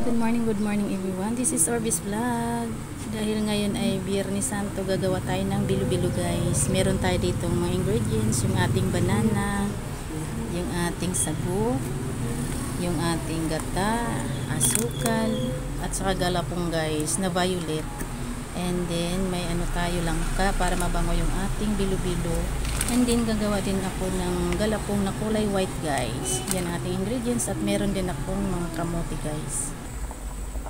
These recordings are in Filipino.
Good morning everyone. This is Orbis Vlog. Dahil ngayon ay Biyernes Santo, gagawa tayo ng bilo-bilo guys. Meron tayo ditong mga ingredients, yung ating banana, yung ating sago, yung ating gata, asukal, at saka galapong guys na violet. And then may ano tayo langka para mabango yung ating bilo-bilo. And then gagawa din ako ng galapong na kulay white guys. Yan ang ating ingredients at meron din akong mga kamote guys.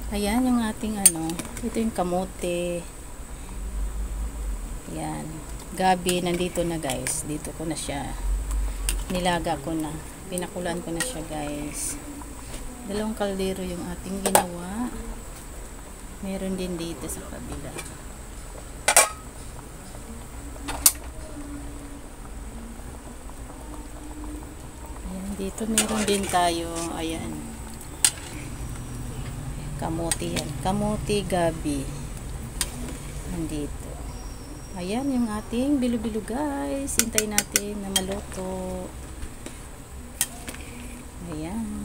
Ayan yung ating ano, ito yung kamote. Yan, gabi nandito na guys. Dito ko na siya. Nilaga ko na. Pinakulan ko na siya guys. Dalawang kaldero yung ating ginawa. Meron din dito sa kabila. Ayan, dito meron din tayo. Ayan. Kamote yan. Kamote gabi. Nandito. Ayan yung ating bilo-bilo guys. Hintayin natin na maluto. Ayan.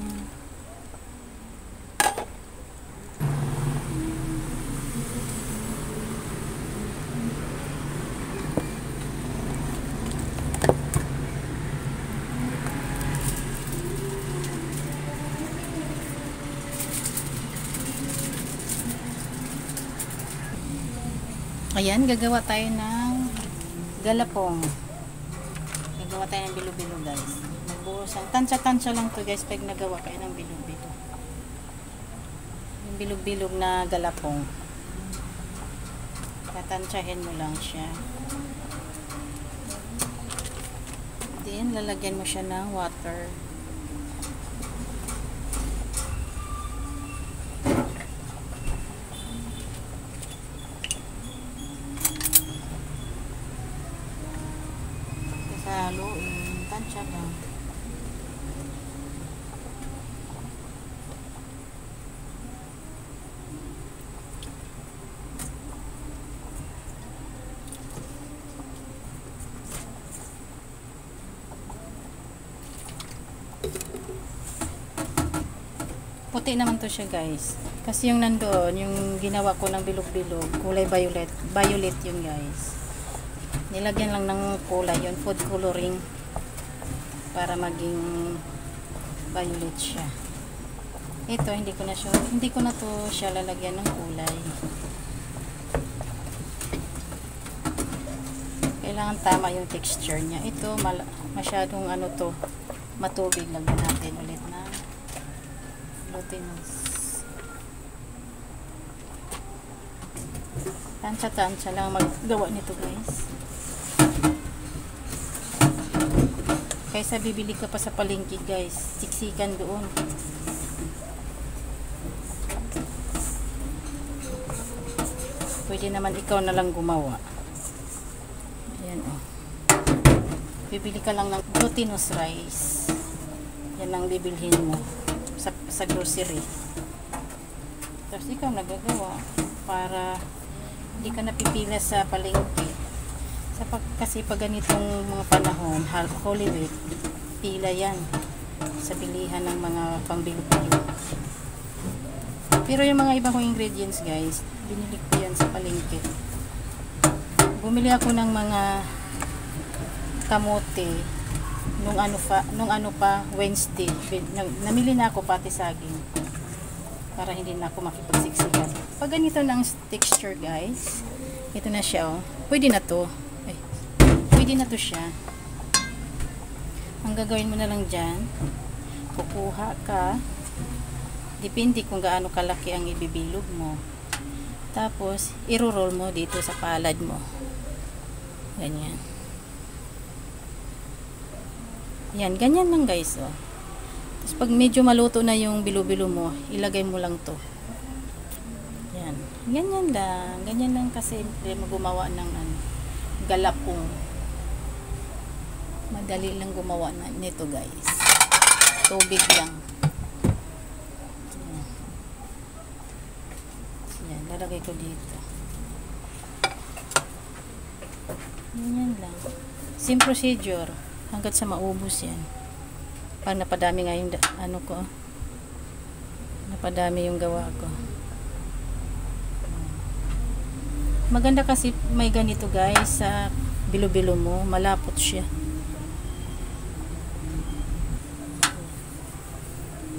Ayan, gagawa tayo ng galapong. Gagawa tayo ng bilo-bilo guys. Magbuhusan. Tansya-tansya lang to guys pag nagawa kayo ng bilo-bilo. Yung bilog-bilog na galapong. Tatansyahin mo lang siya. Then, lalagyan mo siya ng water. Haluin, tansya lang. Puti naman to siya guys. Kasi yung nandoon, yung ginawa ko ng bilog-bilog, kulay violet. Violet yun guys. Nilagyan lang ng kulay yun, food coloring para maging violet siya. Ito hindi ko na to siya lalagyan ng kulay. Kailangan tama yung texture niya. Ito masyadong ano to, matubig lang natin ulit na glutinous. Tansya-tansya lang maggawa nito guys. Kaysa bibili ka pa sa palengke guys, siksikan doon. Pwede naman ikaw na lang gumawa. Ayan o. Bibili ka lang ng glutinous rice. Yan ang bibilhin mo sa grocery. Tapos ikaw nagagawa para hindi ka napipila sa palengke. Kasi pag ganitong mga panahon, Holy Week, pila yan sa bilihan ng mga pambilo-bilo. Pero yung mga ibang ingredients guys, binili ko yan sa palengke. Bumili ako ng mga kamote nung ano pa Wednesday. Namili na ako pati saging para hindi na ako makipagsiksikan. Pag ganito ng texture guys, ito na siya oh. Pwede na to. Pwede na to siya. Ang gagawin mo na lang dyan, kukuha ka, depende kung gaano kalaki ang ibibilog mo. Tapos, iro-roll mo dito sa palad mo. Ganyan. Yan, ganyan lang guys. Oh. Tapos, pag medyo maluto na yung bilo-bilo mo, ilagay mo lang to. Yan. Ganyan lang. Ganyan lang kasi gumawa ng galapong. Madali lang gumawa nito guys. Tubig lang. Yan, lalagay ko dito. Yan lang. Same procedure hanggat sa maubos yan. Pag napadami nga yung ano ko, Napadami yung gawa ko. Maganda kasi may ganito guys sa bilo-bilo mo, malapot siya.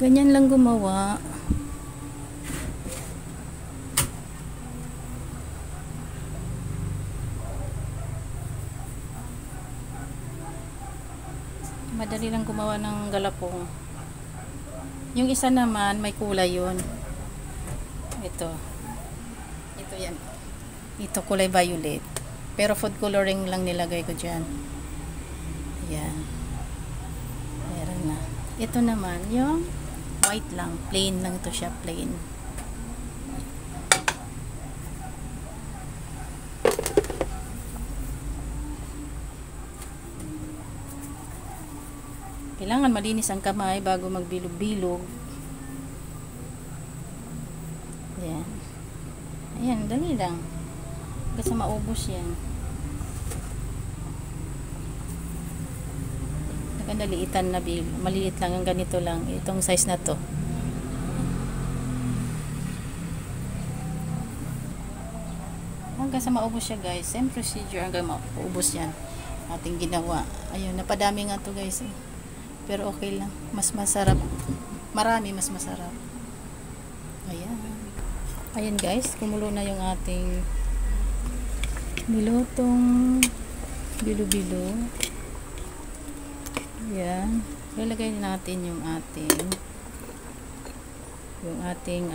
Ganyan lang gumawa. Madali lang gumawa ng galapong. Yung isa naman may kulay yun. Ito yan. Ito kulay violet, pero food coloring lang nilagay ko dyan. Yan, meron na. Ito naman yung white lang, plain lang to siya, plain. Kailangan malinis ang kamay bago magbilog-bilog. Yan. Ayan, dali lang. Kasi maubos yan. Maganda liitan na bilog. Maliit lang, yung ganito lang. Itong size na to. Hanggang sa maubos siya guys. Same procedure hanggang maubos yan. Ating ginawa. Ayun, napadami nga to guys. Pero okay lang. Mas masarap. Marami, mas masarap. Ayan. Ayan guys, kumulo na yung ating nilutong bilo-bilo. Ayan. Lalagay natin yung ating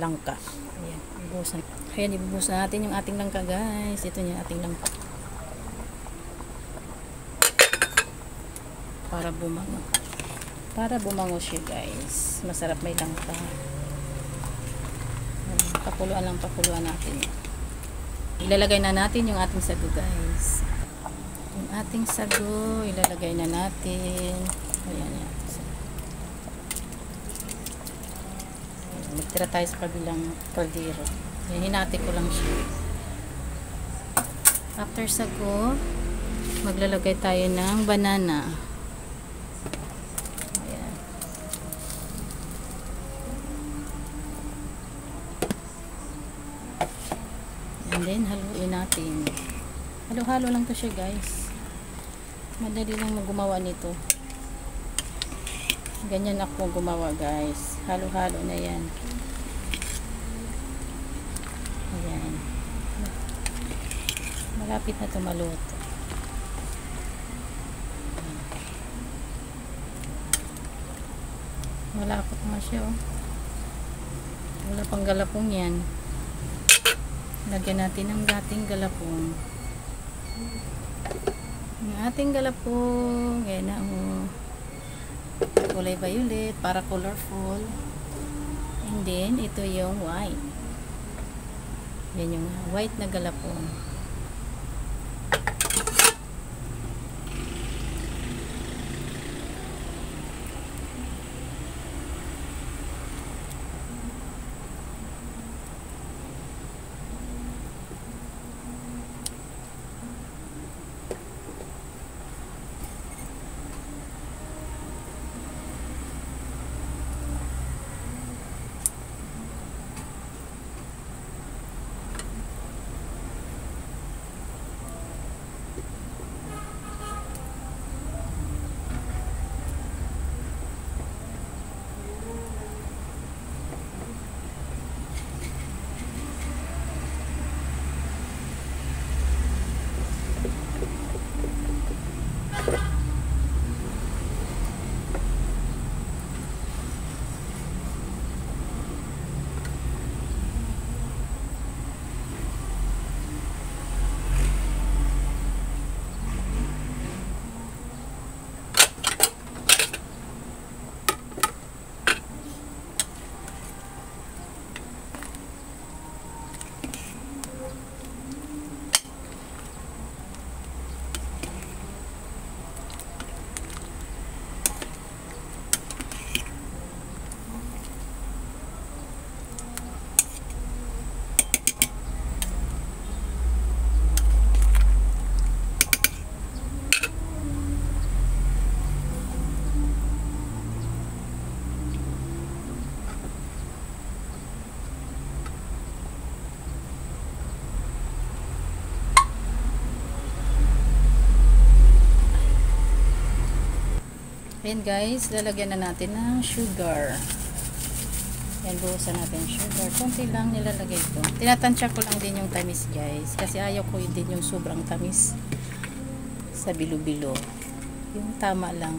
langka. Ayan. Ibubusan. Ayan, ibubusan natin yung ating langka guys. Ito yung ating langka. Para bumango. Para bumango siya guys. Masarap may langka. Pakuluan natin. Ilalagay na natin yung ating sago guys. Yung ating sago, ilalagay na natin. Ayan yan. Nagtira tayo sa kabilang kaldero. Hinati ko lang siya. After sago, maglalagay tayo ng banana. And then, haluin natin. Halo-halo lang to siya guys. Madali lang gumawa nito. Ganyan ako gumawa guys. Halo-halo na yan. Ayan. Malapit na ito maluto. Malapot nga siya oh. Wala pang galapong yan. Lagyan natin ng ating galapong. Yung ating galapong, yan na oh. Kulay violet para colorful. And then, ito yung white. Yan yung white na galapong. Ayan guys, lalagyan na natin ng sugar. Ayan, buhusan natin sugar. Konti lang nilalagay ko. Tinatansya ko lang din yung tamis guys. Kasi ayaw ko din yung sobrang tamis sa bilo-bilo. Yung tama lang.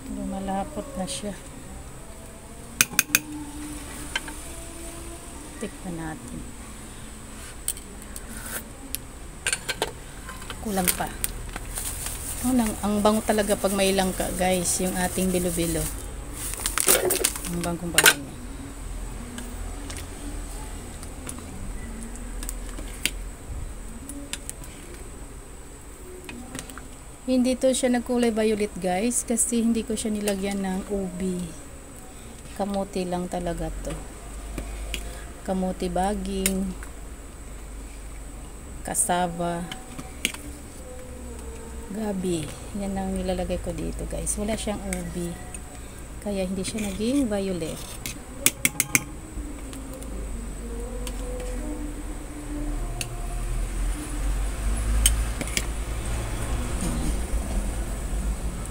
Lumalapot na siya. Tikman natin. Kulang pa. Ang bango talaga pag may langka guys, yung ating bilo-bilo. Ang bangong bango niya. Hindi to siya nagkulay violet guys kasi hindi ko siya nilagyan ng ubi. Kamuti lang talaga to. Kamuti baging, cassava, gabi. Yan ang nilalagay ko dito guys. Wala siyang ubi. Kaya hindi siya naging violet.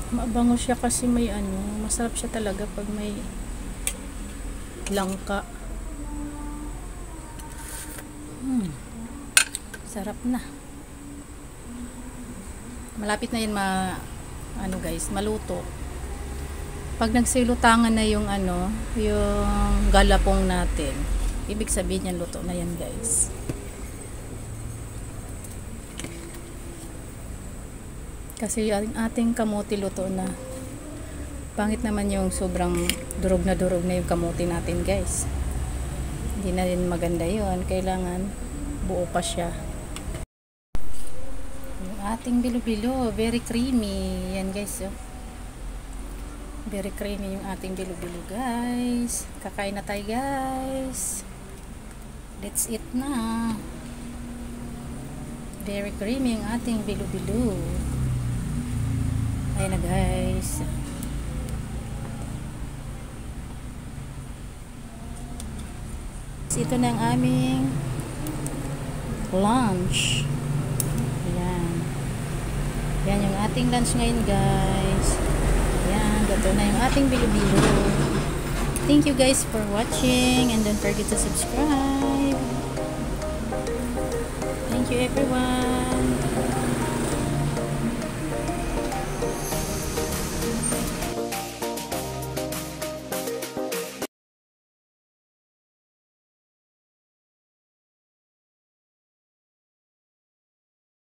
Mabango siya kasi may masarap siya talaga pag may langka. Sarap na. Malapit na yan guys, maluto. Pag nagsilutangan na yung yung galapong natin, ibig sabihin yan luto na yan guys. Kasi yung ating kamote luto na. Pangit naman yung sobrang durog na yung kamote natin guys. Hindi na rin maganda yun. Kailangan buo pa siya. Yung ating bilo-bilo, very creamy. Yan guys. Oh. Very creamy yung ating bilo-bilo guys. Kakain na tayo guys. Let's eat na. Very creamy yung ating bilo-bilo. Ayan na guys. Ito na ang aming lunch. Ayan. Ayan yung ating lunch ngayon guys. Ayan. Gato na yung ating bilo-bilo. Thank you guys for watching. And don't forget to subscribe. Thank you everyone.